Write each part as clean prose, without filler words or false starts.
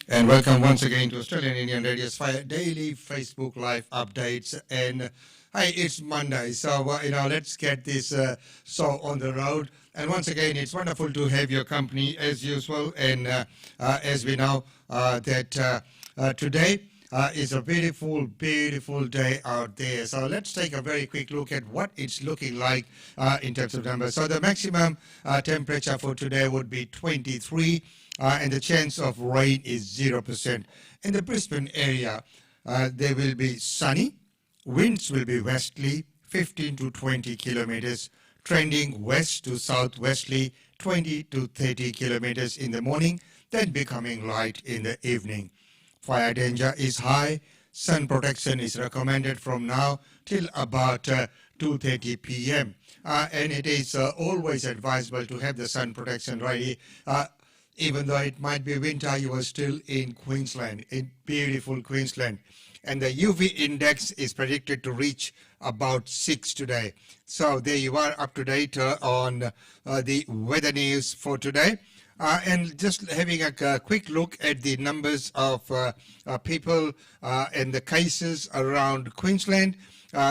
And welcome once again to Australian Indian Radio's daily Facebook Live updates. And hi, it's Monday, so let's get this show on the road. And once again, it's wonderful to have your company as usual. And as we know that today is a beautiful, beautiful day out there. So let's take a very quick look at what it's looking like in terms of numbers. So the maximum temperature for today would be 23. And the chance of rain is 0%. In the Brisbane area, there will be sunny. Winds will be westerly, 15 to 20 kilometers, trending west to southwesterly, 20 to 30 kilometers in the morning, then becoming light in the evening. Fire danger is high. Sun protection is recommended from now till about 2:30 p.m. And it is always advisable to have the sun protection ready. Even though it might be winter, you are still in Queensland, in beautiful Queensland. And the UV index is predicted to reach about 6 today. So there you are, up to date on the weather news for today. And just having a quick look at the numbers of people and the cases around Queensland.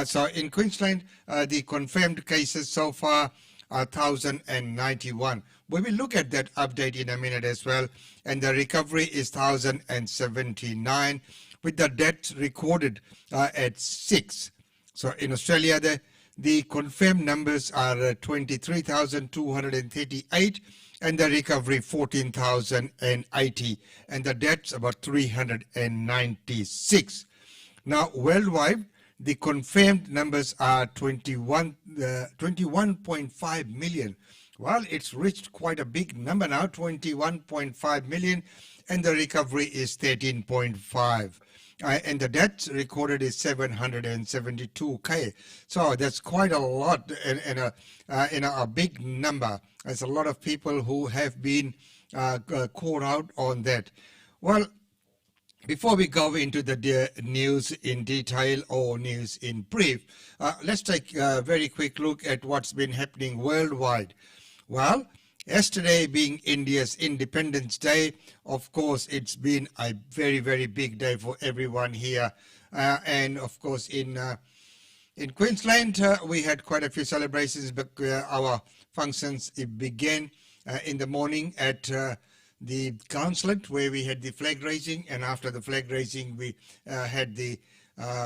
So in Queensland, the confirmed cases so far are 1,091. We will look at that update in a minute as well. And the recovery is 1,079 with the deaths recorded at 6. So in Australia, the confirmed numbers are 23,238 and the recovery 14,080 and the deaths about 396. Now worldwide, the confirmed numbers are 21.5 million. Well, it's reached quite a big number now, 21.5 million, and the recovery is 13.5. And the deaths recorded is 772K. So that's quite a lot and a big number. There's a lot of people who have been caught out on that. Well, before we go into the news in detail or news in brief, let's take a very quick look at what's been happening worldwide. Well, yesterday being India's Independence Day, of course, it's been a very, very big day for everyone here. And of course, in Queensland, we had quite a few celebrations, but our functions began in the morning at the consulate where we had the flag raising, and after the flag raising, we had the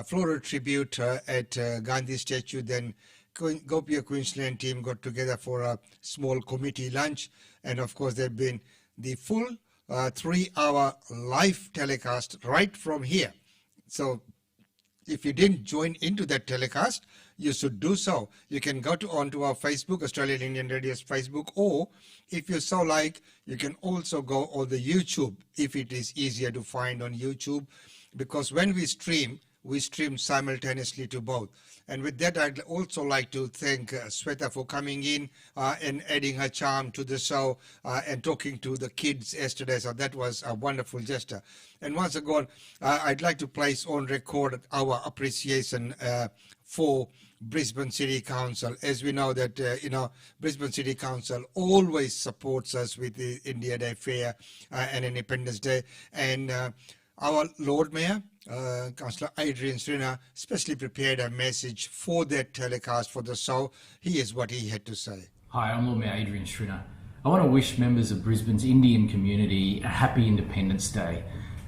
floral tribute at Gandhi statue. Then Gopia Queensland team got together for a small committee lunch, and of course there've been the full 3-hour live telecast right from here. So if you didn't join into that telecast, you should do so. You can go onto our Facebook, Australian Indian Radio's Facebook, or if you so like, you can also go on the YouTube if it is easier to find on YouTube, because when we stream simultaneously to both. And with that, I'd also like to thank Sweta for coming in and adding her charm to the show and talking to the kids yesterday. So that was a wonderful gesture. And once again, I'd like to place on record our appreciation for Brisbane City Council. As we know that, Brisbane City Council always supports us with the India Day Fair and Independence Day. And our Lord Mayor, Councillor Adrian Srina, specially prepared a message for that telecast for the show. Here's what he had to say. Hi, I'm Lord Mayor Adrian Srina. I want to wish members of Brisbane's Indian community a happy Independence Day.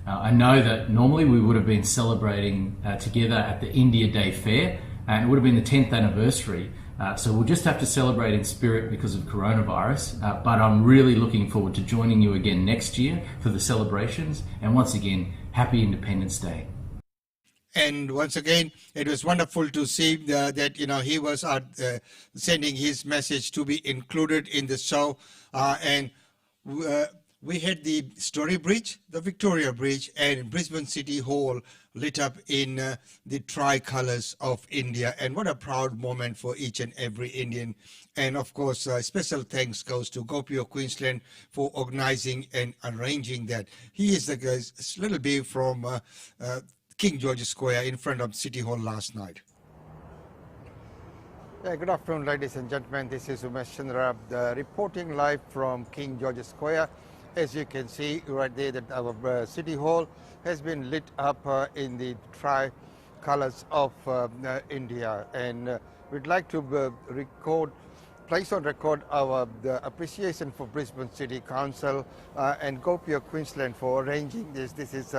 I know that normally we would have been celebrating together at the India Day Fair, and it would have been the 10th anniversary. So we'll just have to celebrate in spirit because of coronavirus, but I'm really looking forward to joining you again next year for the celebrations, and once again, happy Independence Day. And once again, it was wonderful to see that he was sending his message to be included in the show. And we had the Story Bridge, the Victoria Bridge, and Brisbane City Hall lit up in the tricolours of India. And what a proud moment for each and every Indian. And of course, special thanks goes to Gopi of Queensland for organising and arranging that. He is the little bit from King George Square in front of City Hall last night. Yeah, good afternoon, ladies and gentlemen. This is Umesh Chandra reporting live from King George Square. As you can see right there, that our City Hall has been lit up in the tricolours of India, and we'd like to place on record our appreciation for Brisbane City Council and Gopi of Queensland for arranging this. This is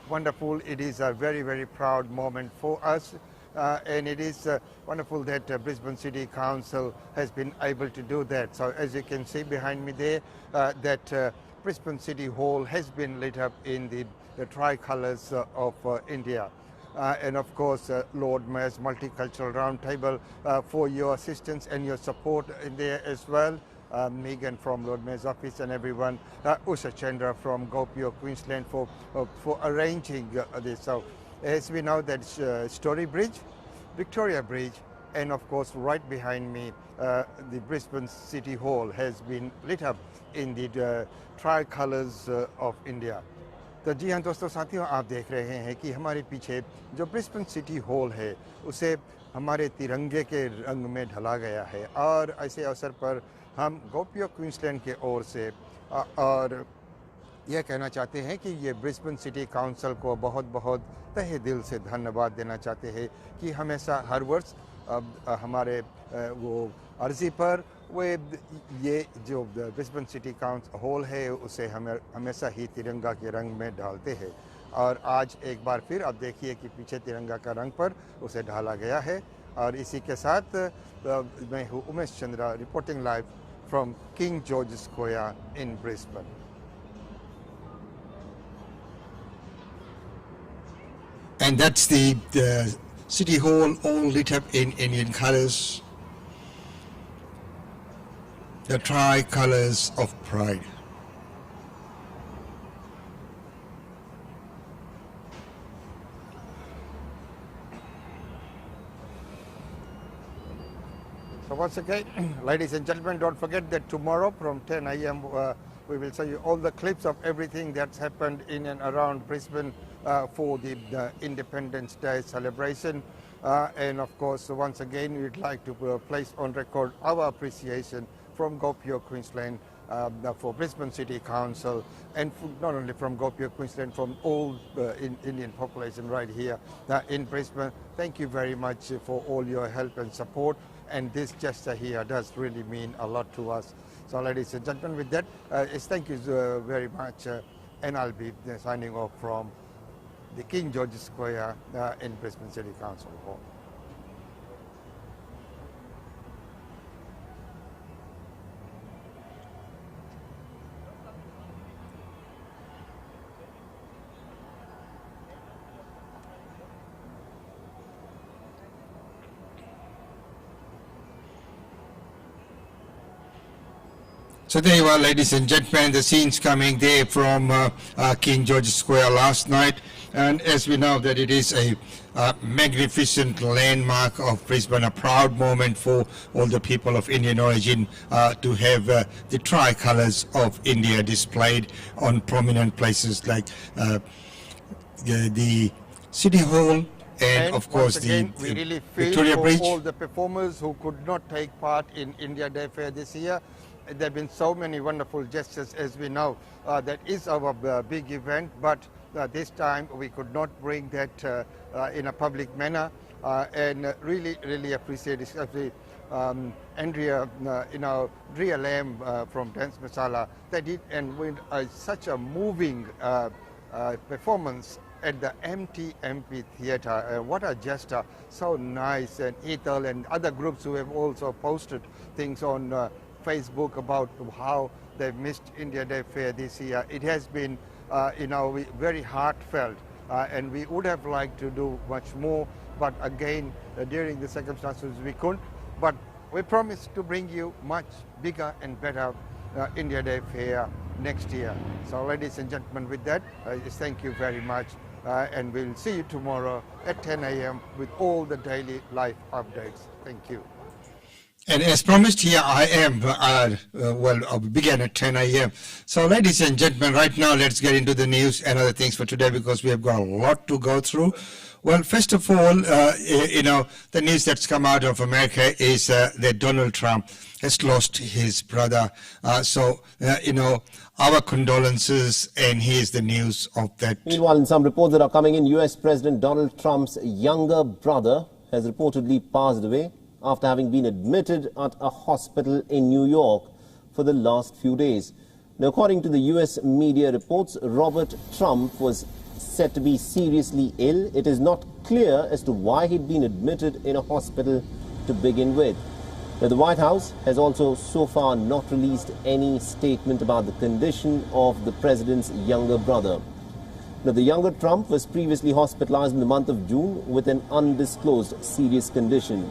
wonderful. It is a very, very proud moment for us. And it is wonderful that Brisbane City Council has been able to do that. So as you can see behind me there, that Brisbane City Hall has been lit up in the tricolours of India. And of course, Lord Mayor's Multicultural Roundtable for your assistance and your support in there as well. Megan from Lord Mayor's office and everyone, Usha Chandra from Gopi of Queensland for arranging this. So as we know, that Story Bridge, Victoria Bridge, and of course right behind me, the Brisbane City Hall has been lit up in the tricolours of India. तो जी हाँ दोस्तों साथियों, आप देख रहे हैं कि हमारे पीछे जो ब्रिस्बेन सिटी हॉल है उसे हमारे तिरंगे के रंग में ढला गया है, और ऐसे अवसर पर हम गोपी ऑफ क्वींसलैंड के ओर से और यह कहना चाहते हैं कि ये ब्रिस्बेन सिटी काउंसिल को बहुत बहुत तहे दिल से धन्यवाद देना चाहते हैं कि हमेशा हर वर्ष हमारे वो अर्जी पर वे ये जो ब्रिस्बेन सिटी काउंसिल हॉल है उसे हमेशा ही तिरंगा के रंग में डालते हैं, और आज एक बार फिर आप देखिए कि पीछे तिरंगा का रंग पर उसे ढाला गया है। और इसी के साथ मैं हूँ Umesh Chandra reporting live from king George square in Brisbane. And that's the City Hall all lit up in Indian colours, the tricolours of pride. So once again, ladies and gentlemen, don't forget that tomorrow from 10 a.m. We will show you all the clips of everything that's happened in and around Brisbane for the Independence Day celebration. And of course, once again, we'd like to place on record our appreciation from Gopi of Queensland for Brisbane City Council, and not only from Gopi of Queensland, from all Indian population right here in Brisbane. Thank you very much for all your help and support. And this gesture here does really mean a lot to us. So ladies and gentlemen, with that, thank you very much, and I'll be signing off from the King George Square in Brisbane City Council Hall. So there you are, ladies and gentlemen, the scenes coming there from King George Square last night. And as we know that it is a magnificent landmark of Brisbane, a proud moment for all the people of Indian origin to have the tricolours of India displayed on prominent places like the City Hall and of course once again, we the really feel Victoria for Bridge. all the performers who could not take part in India Day Fair this year. There have been so many wonderful gestures, as we know. That is our big event, but this time we could not bring that in a public manner, and really appreciate it, especially Andrea, Drea Lamb from Dance Masala. They did and with such a moving performance at the empty amphitheatre. What a gesture, so nice. And Ethel and other groups who have also posted things on Facebook about how they've missed India Day Fair this year. It has been very heartfelt, and we would have liked to do much more, but again during the circumstances we couldn't. But we promise to bring you much bigger and better India Day Fair next year. So ladies and gentlemen, with that, thank you very much, and we'll see you tomorrow at 10 a.m. with all the daily life updates. Thank you. And as promised, here I am. I'll begin at 10 a.m. So, ladies and gentlemen, right now let's get into the news and other things for today because we have got a lot to go through. Well, first of all, the news that's come out of America is that Donald Trump has lost his brother. Our condolences, and here's the news of that. Meanwhile, in some reports that are coming in, U.S. President Donald Trump's younger brother has reportedly passed away after having been admitted at a hospital in New York for the last few days. Now, according to the U.S. media reports, Robert Trump was said to be seriously ill. It is not clear as to why he'd been admitted in a hospital to begin with. Now, the White House has also so far not released any statement about the condition of the president's younger brother. Now, the younger Trump was previously hospitalized in the month of June with an undisclosed serious condition.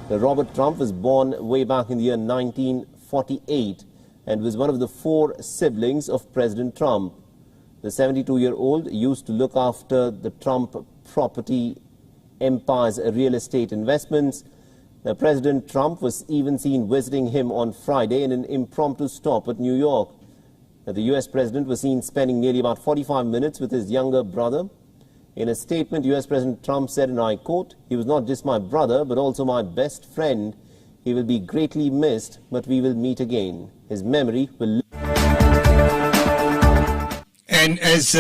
Robert Trump was born way back in the year 1948 and was one of the 4 siblings of President Trump. The 72-year-old used to look after the Trump property empire's real estate investments. Now, President Trump was even seen visiting him on Friday in an impromptu stop at New York. Now, the U.S. president was seen spending nearly about 45 minutes with his younger brother. In a statement, U.S. President Trump said, and I quote, "He was not just my brother, but also my best friend. He will be greatly missed, but we will meet again. His memory will..." And as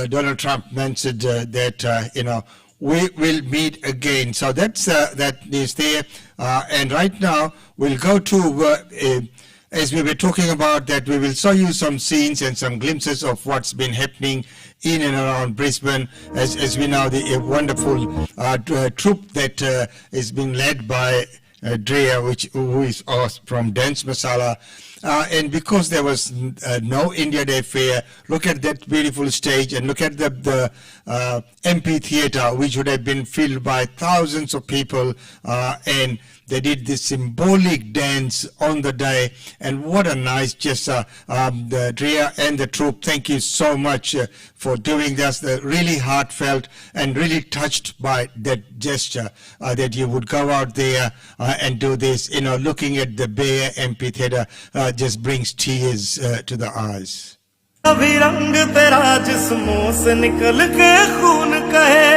Donald Trump mentioned that, we will meet again. So that's that is there. And right now, we'll go to... as we were talking about that, we will show you some scenes and some glimpses of what's been happening in and around Brisbane. As we know, the wonderful troupe that is being led by Drea, who is from Dance Masala. And because there was no India Day Fair, look at that beautiful stage and look at the amphitheatre, which would have been filled by thousands of people, and they did this symbolic dance on the day, and what a nice gesture. The Drea and the troupe, thank you so much for doing this. Really heartfelt and really touched by that gesture, that you would go out there and do this. Looking at the bare amphitheatre just brings tears to the eyes. अभी रंग तेरा जिस्मों से निकल के खून कहे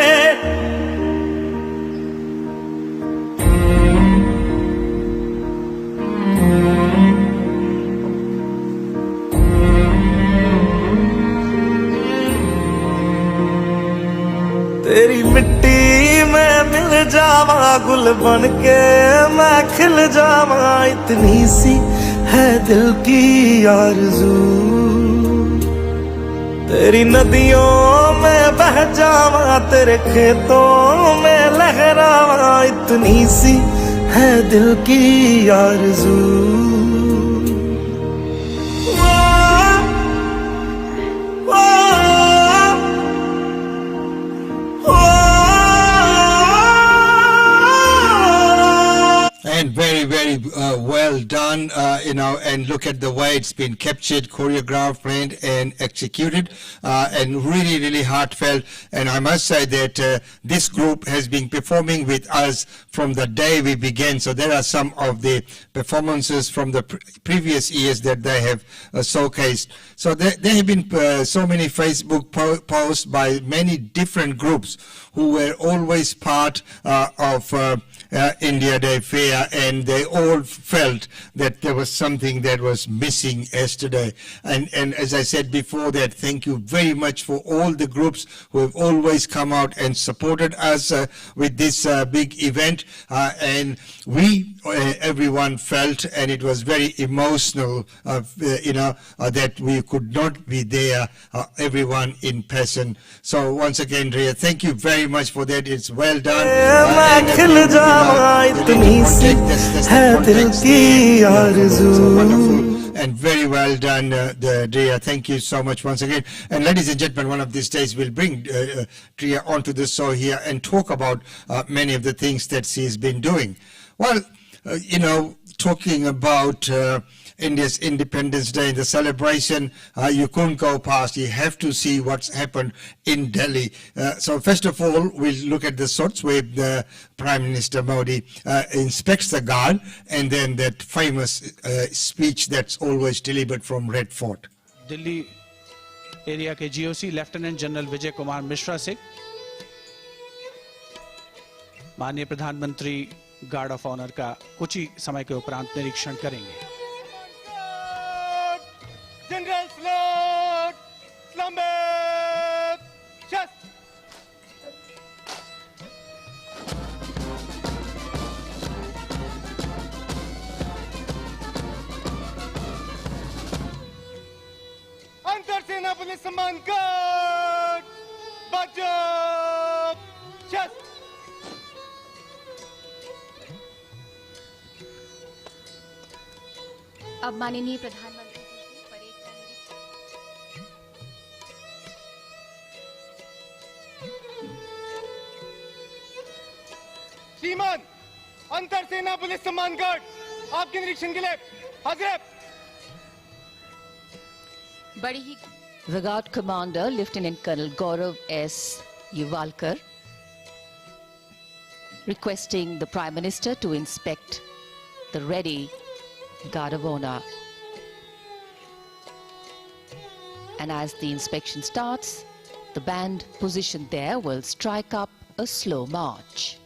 तेरी मिट्टी में मिल जावा गुल बन के मैं खिल जावा इतनी सी है दिल की आरज़ू तेरी नदियों में बह जावा तेरे खेतों में लहरावा इतनी सी है दिल की आरज़ू And very, very well done, and look at the way it's been captured, choreographed, planned, and executed, and really, really heartfelt. And I must say that this group has been performing with us from the day we began. So there are some of the performances from the previous years that they have showcased. So there have been so many Facebook posts by many different groups who were always part of India Day Fair, and they all felt that there was something that was missing yesterday. And as I said before that, thank you very much for all the groups who have always come out and supported us with this big event. And we, everyone felt, and it was very emotional, that we could not be there, everyone in person. So once again, Ria, thank you very much for that. It's well done. And very well done, Drea. Thank you so much once again. And ladies and gentlemen, one of these days we'll bring Drea onto the show here and talk about many of the things that she's been doing. Well, talking about India's Independence Day, the celebration, you couldn't go past. You have to see what's happened in Delhi. So first of all, we'll look at the shots where the Prime Minister Modi inspects the guard, and then that famous speech that's always delivered from Red Fort. Delhi area के GOC lieutenant general Vijay Kumar Mishra से माननीय प्रधानमंत्री guard of honour का कुछ ही समय के उपरांत निरीक्षण करेंगे। जनरल सैल्यूट, सलाम, चेस्ट। अंतर सेना पुलिस सम्मान गार्ड, बचाव, चेस्ट। अब माननीय प्रधानमंत्री जी परेड का निरीक्षण। श्रीमान, अंतर सेना पुलिस सम्मान गार्ड आपके निरीक्षण के लिए हाजिर। बड़ी ही The Guard Commander, Lieutenant Colonel Gaurav S. Yuvalkar, requesting the Prime Minister to inspect the ready Guard of Honor. And as the inspection starts, the band positioned there will strike up a slow march.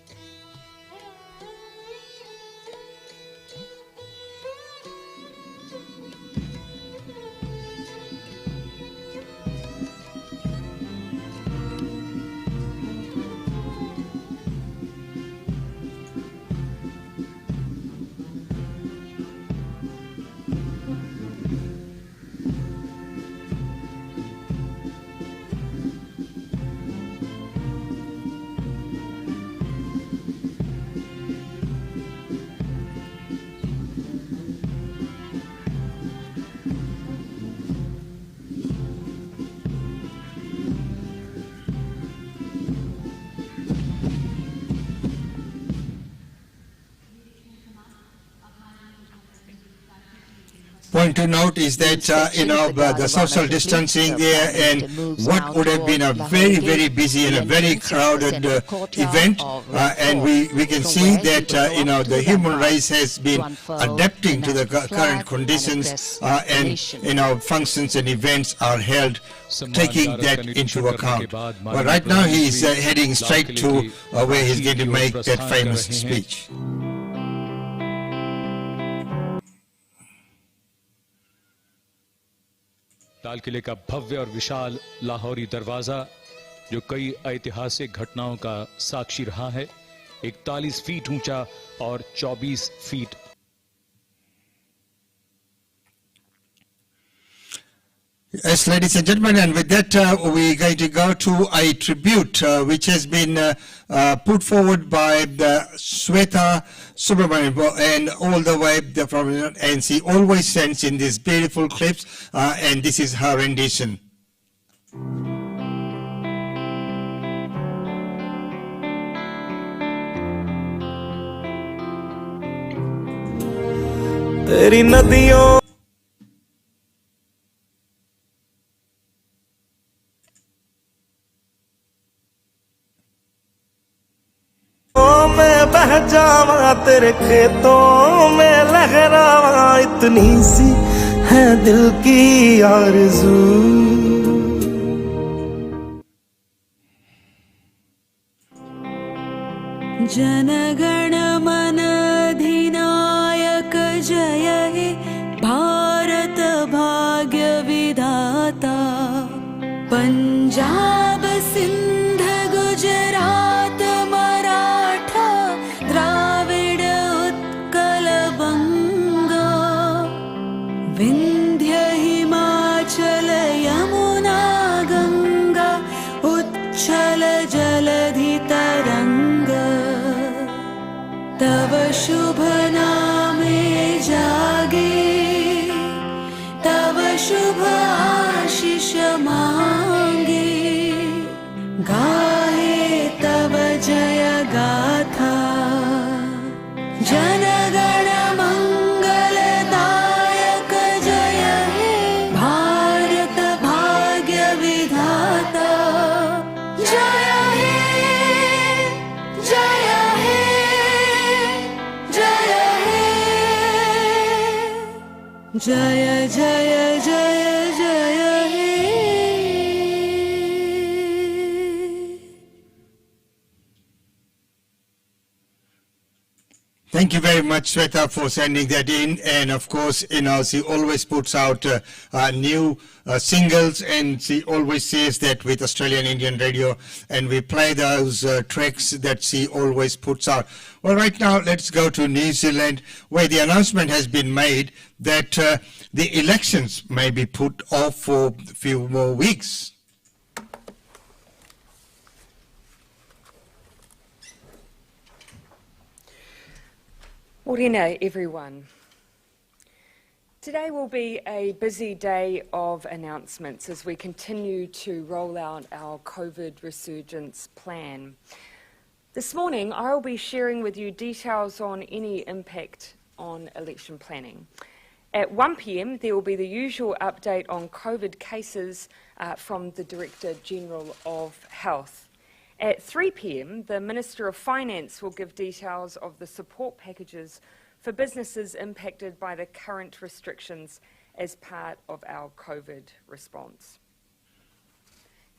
Point to note is that, the social distancing there, and what would have been a very, very busy and a very crowded event. And we can see that, the human race has been adapting to the current conditions, and, functions and events are held taking that into account. But right now he is heading straight to where he's going to make that famous speech. लाल किले का भव्य और विशाल लाहौरी दरवाजा जो कई ऐतिहासिक घटनाओं का साक्षी रहा है, 41 फीट ऊंचा और 24 feet. Yes, ladies and gentlemen, and with that we're going to go to a tribute which has been put forward by the Sweta Subramanian, and all the way from, and she always sends in these beautiful clips, and this is her rendition. तेरी नदियों में बह जावा, तेरे खेतों में लहरावा, इतनी सी है दिल की आरज़ू। जनगण मन अधिनायक जय हे भारत भाग्य विधाता। पंजाब सिंध गुजरात मराठा द्राविड उत्कल बंगा। विंध्य हिमाचल यमुना गंगा उच्छल जलधि तरंग। तव शुभ नामे जागे, तव शुभ आशीष मांगे। गाहे तव जय गाथा, जनगण मंगलदायक जय हे भारत भाग्य विधाता। जय हे, जय हे, जय हे, जय जय जय जय हे। Thank you very much, Shweta, for sending that in. And of course, she always puts out new singles, and she always says that with Australian Indian Radio, and we play those tracks that she always puts out. Well, right now, let's go to New Zealand, where the announcement has been made that the elections may be put off for a few more weeks. Morena, everyone. Today will be a busy day of announcements as we continue to roll out our COVID resurgence plan. This morning, I will be sharing with you details on any impact on election planning. At 1 p.m, there will be the usual update on COVID cases from the Director General of Health. At 3 p.m, the Minister of Finance will give details of the support packages for businesses impacted by the current restrictions as part of our COVID response.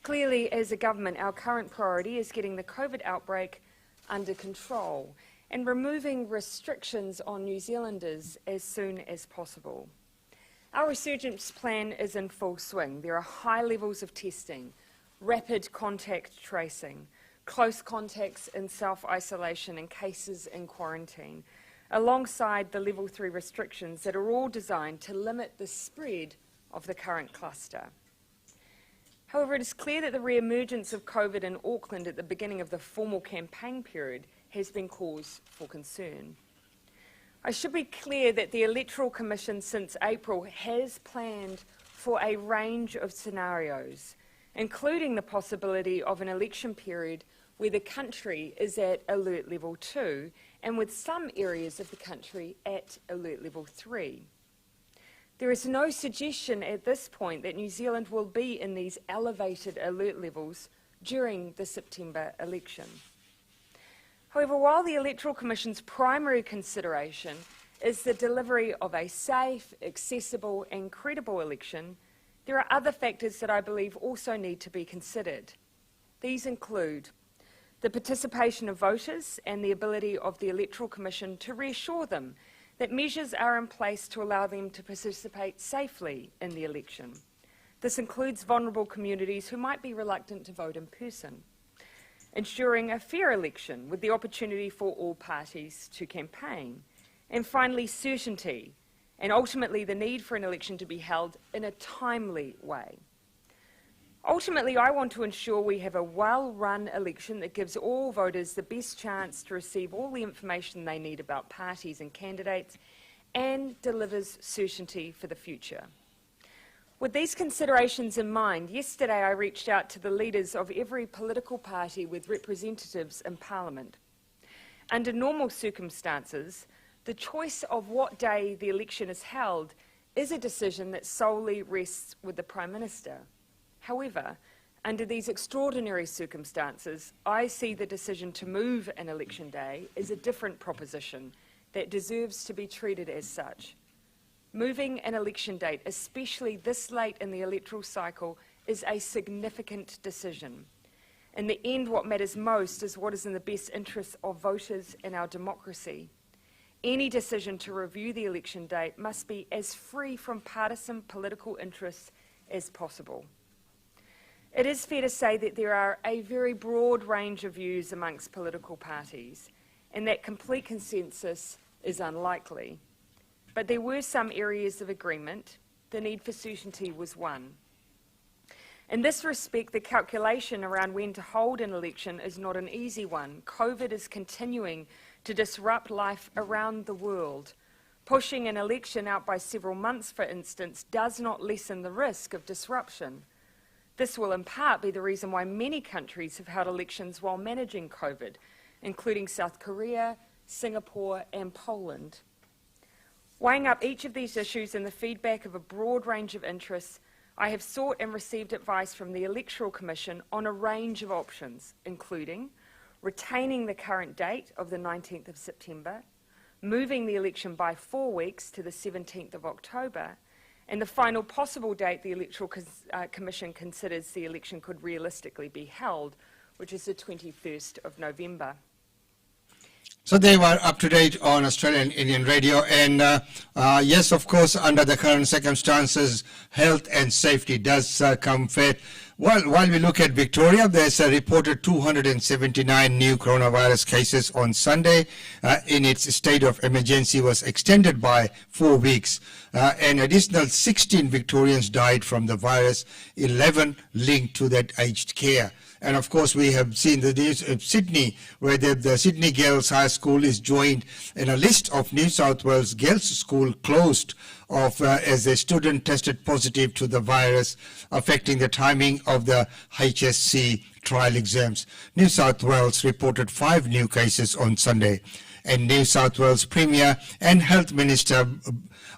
Clearly, as a government, our current priority is getting the COVID outbreak under control and removing restrictions on New Zealanders as soon as possible. Our resurgence plan is in full swing. There are high levels of testing, rapid contact tracing, close contacts in self-isolation and cases in quarantine, alongside the level 3 restrictions that are all designed to limit the spread of the current cluster. However, it is clear that the re-emergence of COVID in Auckland at the beginning of the formal campaign period has been cause for concern. I should be clear that the Electoral Commission since April has planned for a range of scenarios, including the possibility of an election period where the country is at alert level 2 and with some areas of the country at alert level 3. There is no suggestion at this point that New Zealand will be in these elevated alert levels during the September election. However, while the Electoral Commission's primary consideration is the delivery of a safe, accessible and credible election, there are other factors that I believe also need to be considered. These include the participation of voters and the ability of the Electoral Commission to reassure them that measures are in place to allow them to participate safely in the election. This includes vulnerable communities who might be reluctant to vote in person, ensuring a fair election with the opportunity for all parties to campaign, and finally certainty, and ultimately the need for an election to be held in a timely way. Ultimately, I want to ensure we have a well-run election that gives all voters the best chance to receive all the information they need about parties and candidates and delivers certainty for the future. With these considerations in mind, yesterday I reached out to the leaders of every political party with representatives in Parliament. Under normal circumstances, the choice of what day the election is held is a decision that solely rests with the Prime Minister. However, under these extraordinary circumstances, I see the decision to move an election day as a different proposition that deserves to be treated as such. Moving an election date, especially this late in the electoral cycle, is a significant decision. In the end, what matters most is what is in the best interests of voters and our democracy. Any decision to review the election date must be as free from partisan political interests as possible. It is fair to say that there are a very broad range of views amongst political parties, and that complete consensus is unlikely. But there were some areas of agreement. The need for certainty was one. In this respect, the calculation around when to hold an election is not an easy one. COVID is continuing to disrupt life around the world. Pushing an election out by several months, for instance, does not lessen the risk of disruption. This will in part be the reason why many countries have held elections while managing COVID, including South Korea, Singapore and Poland. Weighing up each of these issues and the feedback of a broad range of interests, I have sought and received advice from the Electoral Commission on a range of options, including retaining the current date of the 19th of September, moving the election by 4 weeks to the 17th of October, and the final possible date the Electoral Commission considers the election could realistically be held, which is the 21st of November. So they were up to date on Australian Indian Radio, and yes, of course, under the current circumstances, health and safety does come first. Well, while we look at Victoria, there's a reported 279 new coronavirus cases on Sunday. In its state of emergency was extended by 4 weeks. An additional 16 Victorians died from the virus, 11 linked to that aged care. And of course, we have seen the news of Sydney, where the Sydney Girls High School is joined in a list of New South Wales girls' school closed off as a student tested positive to the virus, affecting the timing of the HSC trial exams. New South Wales reported 5 new cases on Sunday, and New South Wales Premier and Health Minister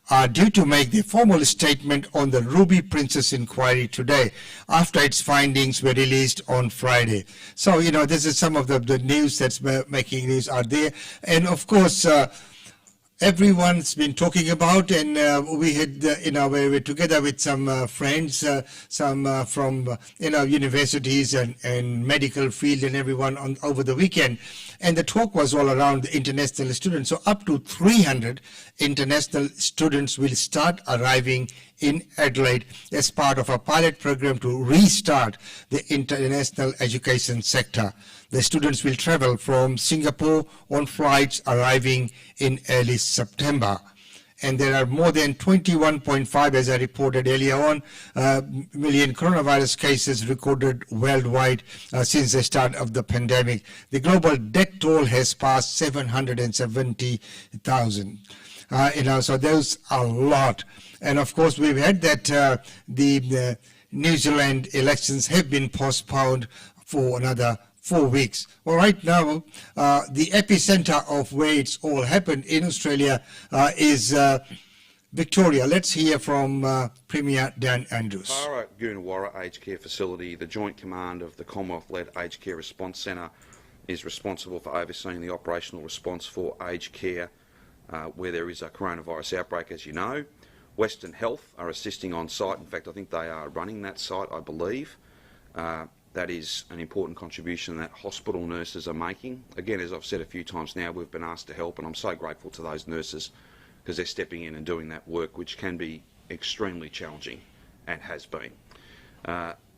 are due to make the formal statement on the Ruby Princess inquiry today, after its findings were released on Friday. So, you know, this is some of the news that's making news out there. And of course, everyone's been talking about, and we had, we were together with some friends, some from, universities and medical field and everyone over the weekend. And the talk was all around the international students. So up to 300 international students will start arriving in Adelaide as part of a pilot program to restart the international education sector. The students will travel from Singapore on flights arriving in early September. And there are more than 21.5, as I reported earlier on, million coronavirus cases recorded worldwide since the start of the pandemic. The global death toll has passed 770,000. So there's a lot. And of course, we've had that the New Zealand elections have been postponed for another 4 weeks. Well, right now, the epicenter of where it's all happened in Australia is Victoria. Let's hear from Premier Dan Andrews. Para Goonawara Aged Care Facility, the joint command of the Commonwealth-led Aged Care Response Centre, is responsible for overseeing the operational response for aged care where there is a coronavirus outbreak, as you know. Western Health are assisting on site. In fact, I think they are running that site, I believe. That is an important contribution that hospital nurses are making. Again, as I've said a few times now, we've been asked to help, and I'm so grateful to those nurses because they're stepping in and doing that work, which can be extremely challenging and has been.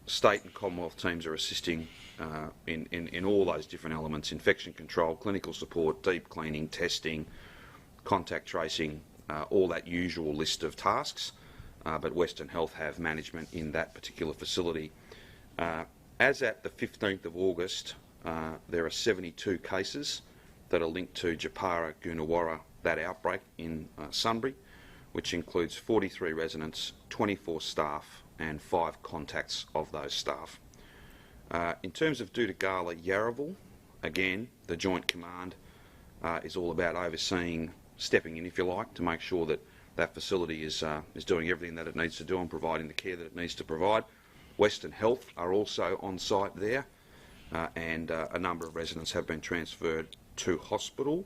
State and Commonwealth teams are assisting in all those different elements: infection control, clinical support, deep cleaning, testing, contact tracing, all that usual list of tasks. But Western Health have management in that particular facility. As at the 15th of August, there are 72 cases that are linked to Japara Goonawara, that outbreak in Sunbury, which includes 43 residents, 24 staff and 5 contacts of those staff. In terms of Dudagala Yarraville, again, the Joint Command is all about overseeing stepping in, if you like, to make sure that that facility is doing everything that it needs to do and providing the care that it needs to provide. Western Health are also on site there, and a number of residents have been transferred to hospital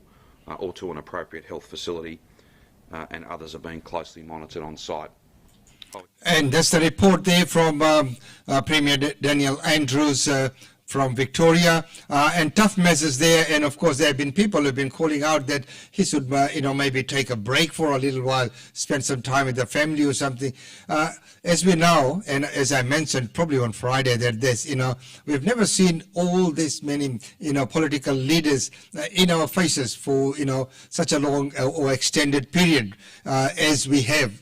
or to an appropriate health facility, and others are being closely monitored on site. And that's the report there from Premier Daniel Andrews from Victoria, and tough measures there. And of course, there have been people who have been calling out that he should, maybe take a break for a little while, spend some time with the family or something. As we know, and as I mentioned probably on Friday, that we've never seen all this many, political leaders in our faces for, such a long or extended period as we have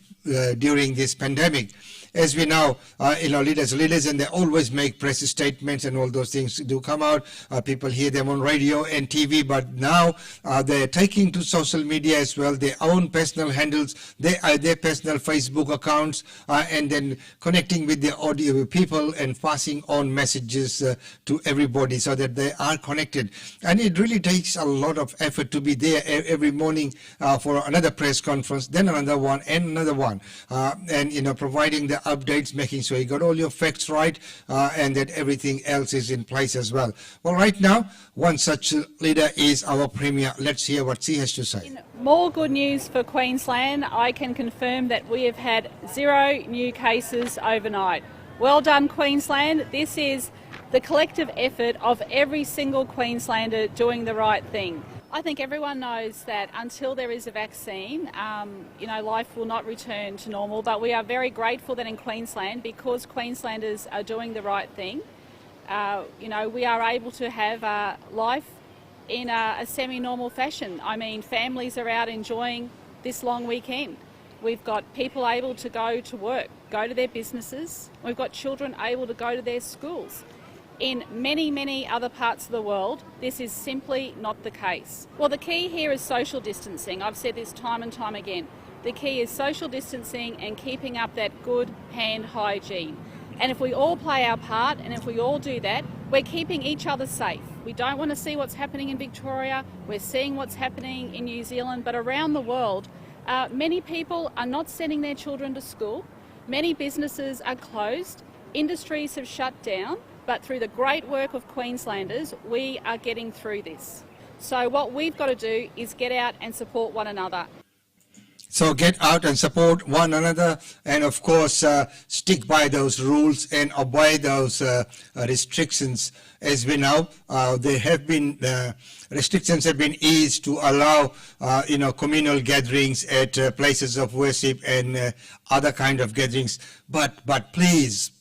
during this pandemic. As we know, leaders, and they always make press statements, and all those things do come out. People hear them on radio and TV, but now they're taking to social media as well, their own personal handles, their personal Facebook accounts, and then connecting with the audio people and passing on messages to everybody so that they are connected. And it really takes a lot of effort to be there every morning for another press conference, then another one, and another one, and providing the updates, making sure you got all your facts right, and that everything else is in place as well. Well, right now, one such leader is our Premier. Let's hear what she has to say. More good news for Queensland. I can confirm that we have had 0 new cases overnight. Well done, Queensland. This is the collective effort of every single Queenslander doing the right thing. I think everyone knows that until there is a vaccine, life will not return to normal, but we are very grateful that in Queensland, because Queenslanders are doing the right thing, we are able to have life in a semi-normal fashion. I mean, families are out enjoying this long weekend. We've got people able to go to work, go to their businesses. We've got children able to go to their schools. In many, many other parts of the world, this is simply not the case. Well, the key here is social distancing. I've said this time and time again. The key is social distancing and keeping up that good hand hygiene. And if we all play our part, and if we all do that, we're keeping each other safe. We don't want to see what's happening in Victoria. We're seeing what's happening in New Zealand, but around the world, many people are not sending their children to school. Many businesses are closed. Industries have shut down. But through the great work of Queenslanders, we are getting through this. So what we've got to do is get out and support one another. So get out and support one another, and of course stick by those rules and obey those restrictions. As we know, there have been restrictions have been eased to allow communal gatherings at places of worship and other kind of gatherings. But please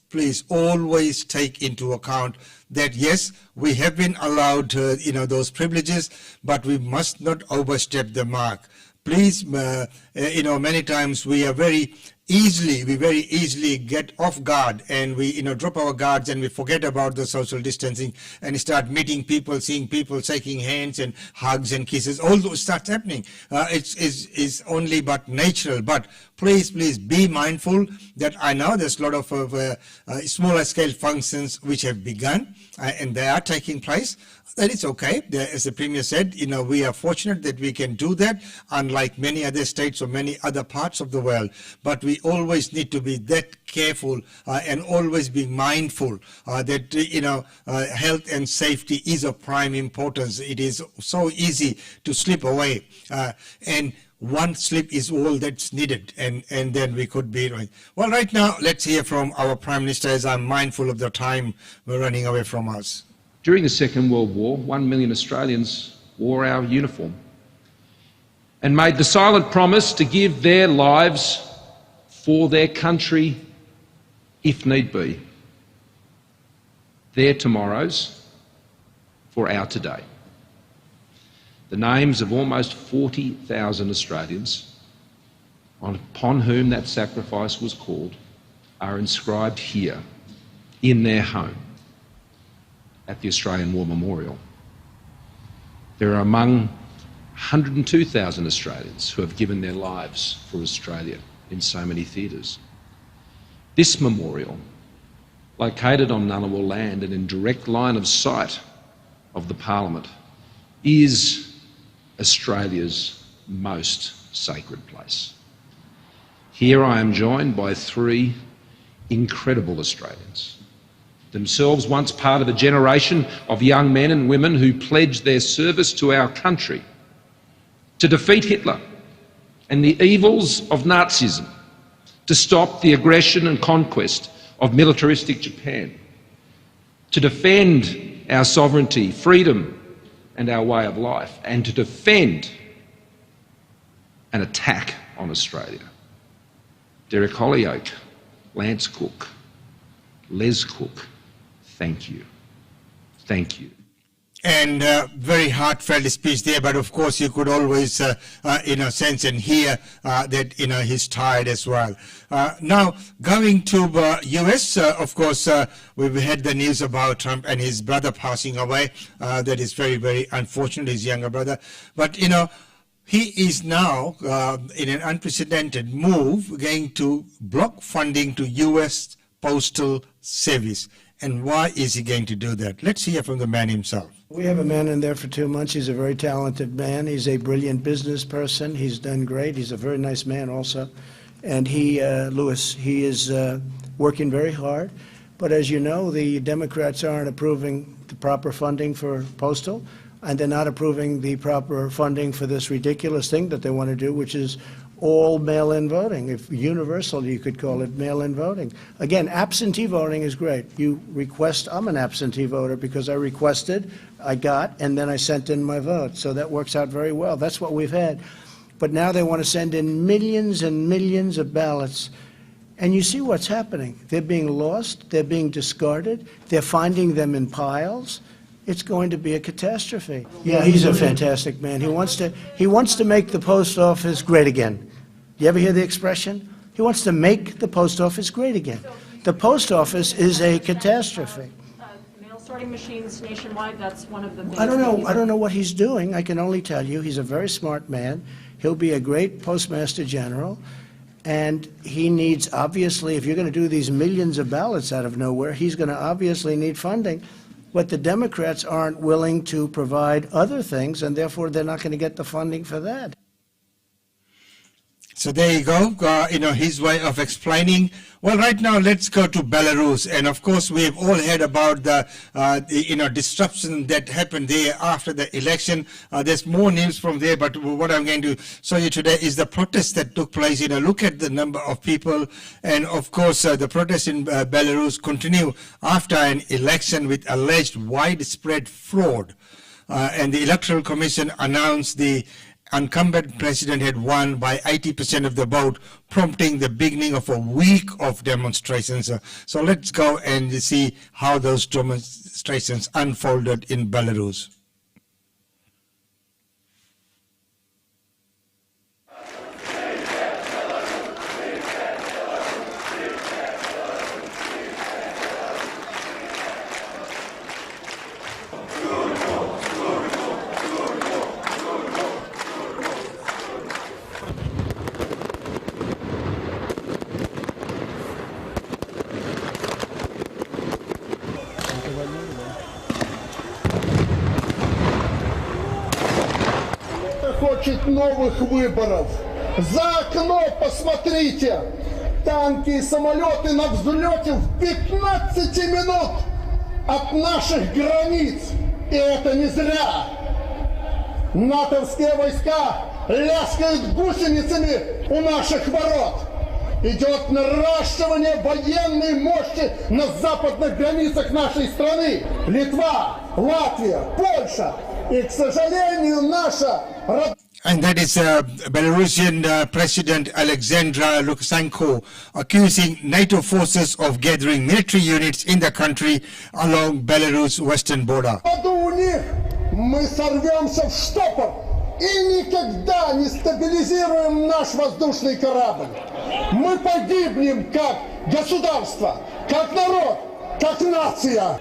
always take into account that yes, we have been allowed those privileges, but we must not overstep the mark. Please, many times we very easily get off guard, and we drop our guards, and we forget about the social distancing and start meeting people, seeing people, shaking hands and hugs and kisses. All those starts happening. It's only but natural. But please be mindful that I know there's a lot of smaller scale functions which have begun and they are taking place. That is okay. As the Premier said, we are fortunate that we can do that, unlike many other states or many other parts of the world. But we always need to be that careful and always be mindful that, health and safety is of prime importance. It is so easy to slip away. And one slip is all that's needed, and then we could be right. Well, right now, let's hear from our Prime Minister, as I'm mindful of the time we're running away from us. During the Second World War, 1 million Australians wore our uniform and made the silent promise to give their lives for their country if need be. Their tomorrows for our today. The names of almost 40,000 Australians upon whom that sacrifice was called are inscribed here in their home at the Australian War Memorial. There are among 102,000 Australians who have given their lives for Australia in so many theatres. This memorial, located on Ngunnawal land and in direct line of sight of the Parliament, is Australia's most sacred place. Here I am joined by three incredible Australians, themselves once part of a generation of young men and women who pledged their service to our country to defeat Hitler and the evils of Nazism, to stop the aggression and conquest of militaristic Japan, to defend our sovereignty, freedom and our way of life, and to defend an attack on Australia. Derek Holyoake, Lance Cook, Les Cook, thank you. Thank you. And very heartfelt speech there, but of course you could always, sense and hear that, he's tired as well. Now, going to US, of course, we've had the news about Trump and his brother passing away. That is very, very unfortunate, his younger brother. But, he is now, in an unprecedented move, going to block funding to US Postal Service. And why is he going to do that? Let's hear from the man himself. We have a man in there for 2 months. He's a very talented man. He's a brilliant business person. He's done great. He's a very nice man also. And Lewis, he is working very hard. But as you know, the Democrats aren't approving the proper funding for postal, and they're not approving the proper funding for this ridiculous thing that they want to do, which is all mail-in voting. If universal, you could call it mail-in voting. Again, absentee voting is great. You request, I'm an absentee voter because I requested, I got, and then I sent in my vote. So that works out very well. That's what we've had. But now they want to send in millions and millions of ballots. And you see what's happening. They're being lost. They're being discarded. They're finding them in piles. It's going to be a catastrophe. Yeah, he's a fantastic man. He wants to make the post office great again. You ever hear the expression? He wants to make the post office great again. The post office is a catastrophe. Mail sorting machines nationwide, that's one of the things. I don't know what he's doing. I can only tell you he's a very smart man. He'll be a great postmaster general. And he needs, obviously, if you're going to do these millions of ballots out of nowhere, he's going to obviously need funding. But the Democrats aren't willing to provide other things, and therefore they're not going to get the funding for that. So there you go, his way of explaining. Well, right now, let's go to Belarus. And of course, we've all heard about the disruption that happened there after the election. There's more news from there, but what I'm going to show you today is the protest that took place. Look at the number of people. And of course, the protests in Belarus continue after an election with alleged widespread fraud. And the Electoral Commission announced the incumbent president had won by 80% of the vote, prompting the beginning of a week of demonstrations. So let's go and see how those demonstrations unfolded in Belarus. Хочет новых выборов. За окно посмотрите. Танки и самолеты на взлете в 15 минут от наших границ. И это не зря. натовские войска ляскают гусеницами у наших ворот. Идет наращивание военной мощи на западных границах нашей страны. Литва, Латвия, Польша. И, к сожалению, наша... And that is Belarusian President Alexander Lukashenko accusing NATO forces of gathering military units in the country along Belarus' western border. У них мы сорвемся в штопор и никогда не стабилизируем наш воздушный корабль. Мы погибнем как государство, как народ, как нация.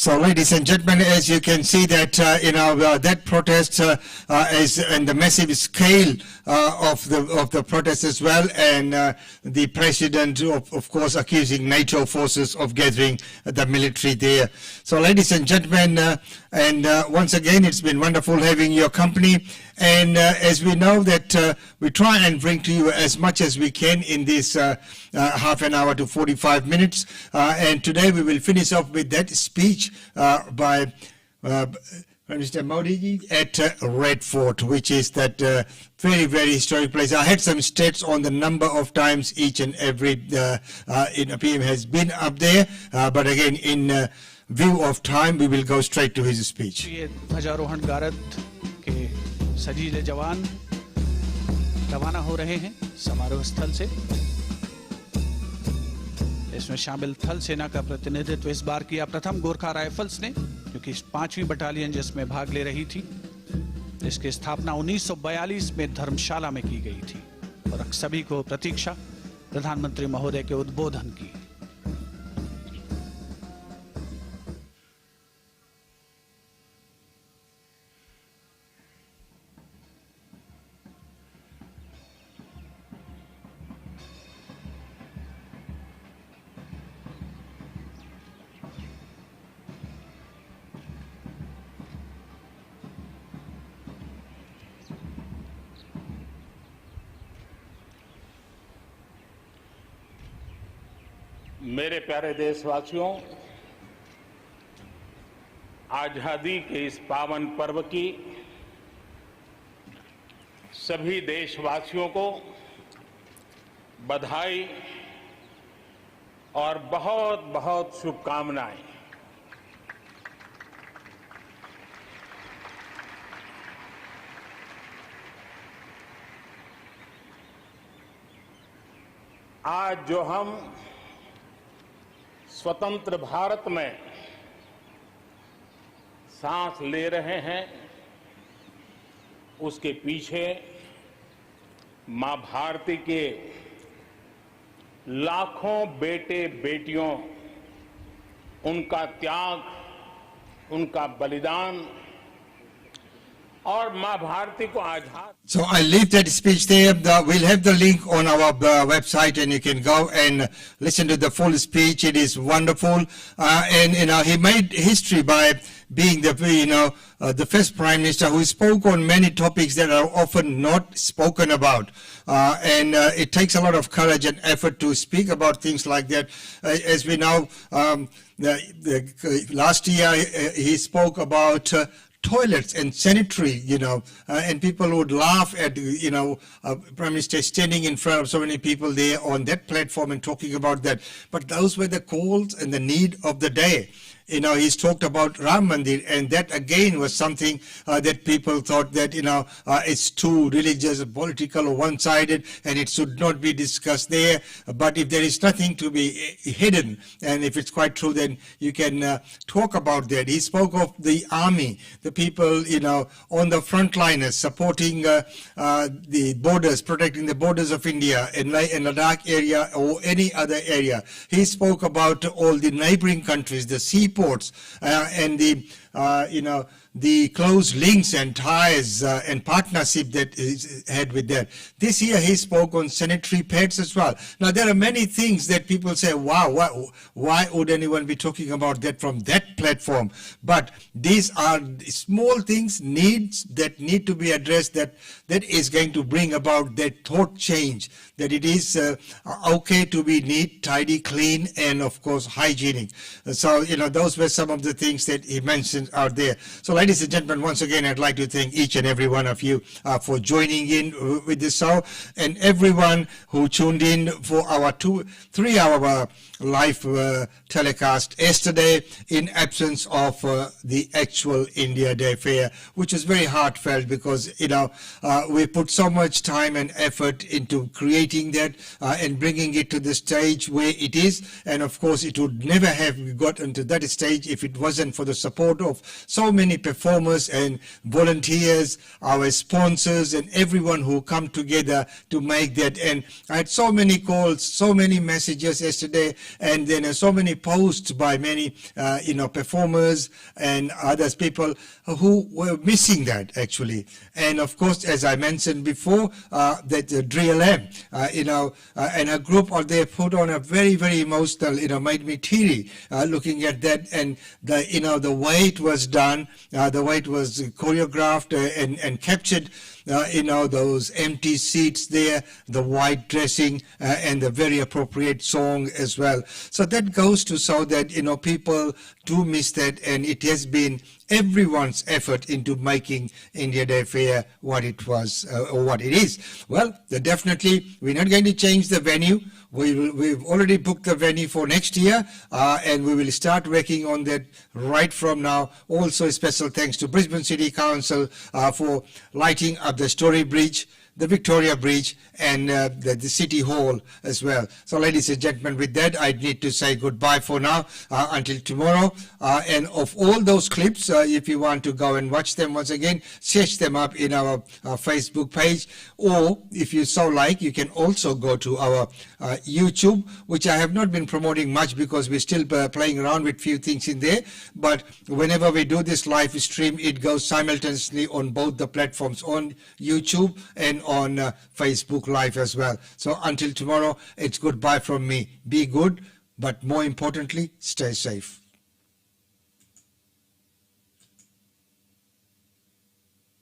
So, ladies and gentlemen, as you can see that that protest is in the massive scale of the protest as well, and the president, of course, accusing NATO forces of gathering the military there. So, ladies and gentlemen, and once again, it's been wonderful having your company. And as we know that we try and bring to you as much as we can in this half an hour to 45 minutes. And today we will finish off with that speech by Mr. Modi at Red Fort, which is that very, very historic place. I had some stats on the number of times each and every PM has been up there. But again, in view of time, we will go straight to his speech. सजीले जवान रवाना हो रहे हैं समारोह स्थल से। इसमें शामिल थल सेना का प्रतिनिधित्व इस बार किया प्रथम गोरखा राइफल्स ने, क्योंकि 5वीं बटालियन जिसमें भाग ले रही थी, इसकी स्थापना 1942 में धर्मशाला में की गई थी। और सभी को प्रतीक्षा प्रधानमंत्री महोदय के उद्बोधन की। मेरे प्यारे देशवासियों, आजादी के इस पावन पर्व की सभी देशवासियों को बधाई और बहुत बहुत शुभकामनाएं। आज जो हम स्वतंत्र भारत में सांस ले रहे हैं, उसके पीछे मां भारती के लाखों बेटे बेटियों, उनका त्याग, उनका बलिदान और मां भारती को आजाद। So I leave that speech there. We'll have the link on our website, and you can go and listen to the full speech. It is wonderful, and he made history by being the first prime minister who spoke on many topics that are often not spoken about. And it takes a lot of courage and effort to speak about things like that. As we know, last year he spoke about toilets and sanitary, and people would laugh at, Prime Minister standing in front of so many people there on that platform and talking about that. But those were the calls and the need of the day. He's talked about Ram Mandir, and that again was something that people thought that, it's too religious, political, or one-sided, and it should not be discussed there. But if there is nothing to be hidden, and if it's quite true, then you can talk about that. He spoke of the army, the people, on the frontliners, supporting the borders, protecting the borders of India in Ladakh area or any other area. He spoke about all the neighboring countries, the seaports, and the close links and ties and partnership that he's had with that. This year he spoke on sanitary pads as well. Now there are many things that people say, wow, why would anyone be talking about that from that platform? But these are small things, needs that need to be addressed, that is going to bring about that thought change, that it is okay to be neat, tidy, clean, and of course hygienic. So, those were some of the things that he mentioned out there. So ladies and gentlemen, once again, I'd like to thank each and every one of you for joining in with this show, and everyone who tuned in for our 3-hour live telecast yesterday in absence of the actual India Day Fair, which is very heartfelt because, we put so much time and effort into creating that and bringing it to the stage where it is. And of course, it would never have gotten to that stage if it wasn't for the support of so many performers and volunteers, our sponsors, and everyone who come together to make that. And I had so many calls, so many messages yesterday, and then so many posts by many, performers and others, people who were missing that actually. And of course, as I mentioned before, that Drill M, and a group, they put on a very, very emotional, made me teary looking at that, and the way it was done, the way it was choreographed and captured. Those empty seats there, the white dressing, and the very appropriate song as well. So that goes to show that, people do miss that, and it has been everyone's effort into making India Day Fair what it was, or what it is. Well, definitely, we're not going to change the venue. We've already booked the venue for next year, and we will start working on that right from now. Also, special thanks to Brisbane City Council for lighting up the Story Bridge, the Victoria Bridge, and the City Hall as well. So, ladies and gentlemen, with that, I need to say goodbye for now until tomorrow. And of all those clips, if you want to go and watch them once again, search them up in our Facebook page. Or if you so like, you can also go to our YouTube, which I have not been promoting much because we're still playing around with few things in there. But whenever we do this live stream, it goes simultaneously on both the platforms, on YouTube and on Facebook Live as well. So until tomorrow, it's goodbye from me. Be good, but more importantly, stay safe.